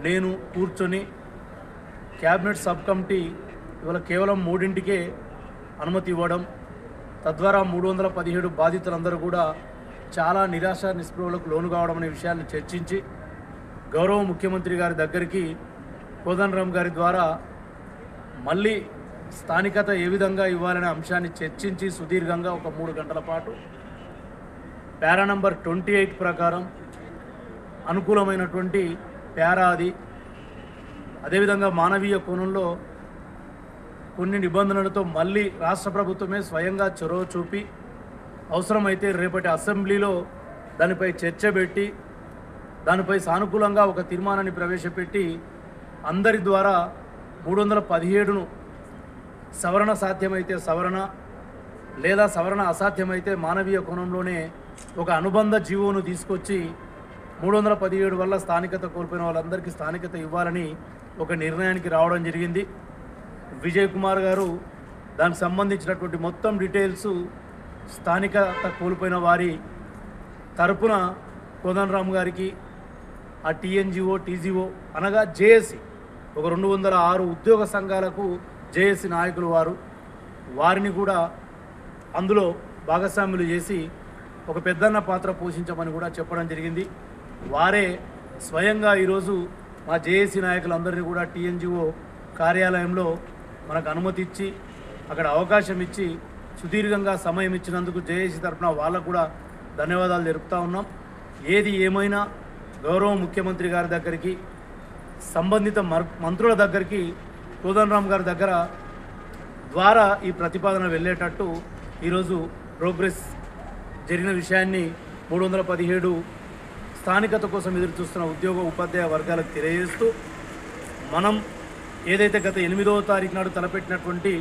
నేను కూర్చొని cabinet sub committee ఇవాళ కేవలం 3ంటికే అనుమతి ఇవ్వడం, తద్వారా 317 బాధితులందరూ కూడా చాలా నిరాశ నిస్పృహలకు లోను కావడం అనే విషయాన్ని చర్చించి గౌరవ ముఖ్యమంత్రి గారి దగ్గరికి కోదండరామ్ గారి ద్వారా మళ్ళీ స్థానికత ఏ విధంగా ఇవ్వాలనే అంశాన్ని చర్చించి సుదీర్ఘంగా ఒక 3 గంటల పాటు పారా నంబర్ 28 ప్రకారం అనుకూలమైనటువంటి పారా అది. అదేవిధంగా మానవీయ కోణంలో కొన్ని నిబంధనలతో మళ్ళీ రాష్ట్ర ప్రభుత్వమే స్వయంగా చొరవ చూపి అవసరమైతే రేపటి అసెంబ్లీలో దానిపై చర్చ పెట్టి దానిపై సానుకూలంగా ఒక తీర్మానాన్ని ప్రవేశపెట్టి అందరి ద్వారా 317ను సవరణ సాధ్యమైతే సవరణ, లేదా సవరణ అసాధ్యమైతే మానవీయ కోణంలోనే ఒక అనుబంధ జీవోను తీసుకొచ్చి 317 వల్ల స్థానికత కోల్పోయిన వాళ్ళందరికీ స్థానికత ఇవ్వాలని ఒక నిర్ణయానికి రావడం జరిగింది. విజయ్ కుమార్ గారు దానికి సంబంధించినటువంటి మొత్తం డీటెయిల్స్ స్థానికత కోల్పోయిన వారి తరపున కోదండరామ్ గారికి ఆ టీఎన్జిఓ టీజీఓ అనగా జేఏసీ ఒక 206 ఉద్యోగ సంఘాలకు జేఏసీ నాయకులు వారిని కూడా అందులో భాగస్వాములు చేసి ఒక పెద్దన్న పాత్ర పోషించమని కూడా చెప్పడం జరిగింది. వారే స్వయంగా ఈరోజు మా జేఏసీ నాయకులందరినీ కూడా టీఎన్జిఓ కార్యాలయంలో మనకు అనుమతి ఇచ్చి అక్కడ అవకాశం ఇచ్చి సుదీర్ఘంగా సమయం ఇచ్చినందుకు జేఏసీ తరఫున వాళ్ళకు కూడా ధన్యవాదాలు తెలుపుతూ ఉన్నాం. ఏది ఏమైనా గౌరవ ముఖ్యమంత్రి గారి దగ్గరికి, సంబంధిత మంత్రుల దగ్గరికి, కోదండరామ్ గారి దగ్గర ద్వారా ఈ ప్రతిపాదన వెళ్ళేటట్టు ఈరోజు ప్రోగ్రెస్ జరిగిన విషయాన్ని 317 స్థానికత కోసం ఎదురుచూస్తున్న ఉద్యోగ ఉపాధ్యాయ వర్గాలకు తెలియజేస్తూ, మనం ఏదైతే గత 8వ తారీఖు నాడు తలపెట్టినటువంటి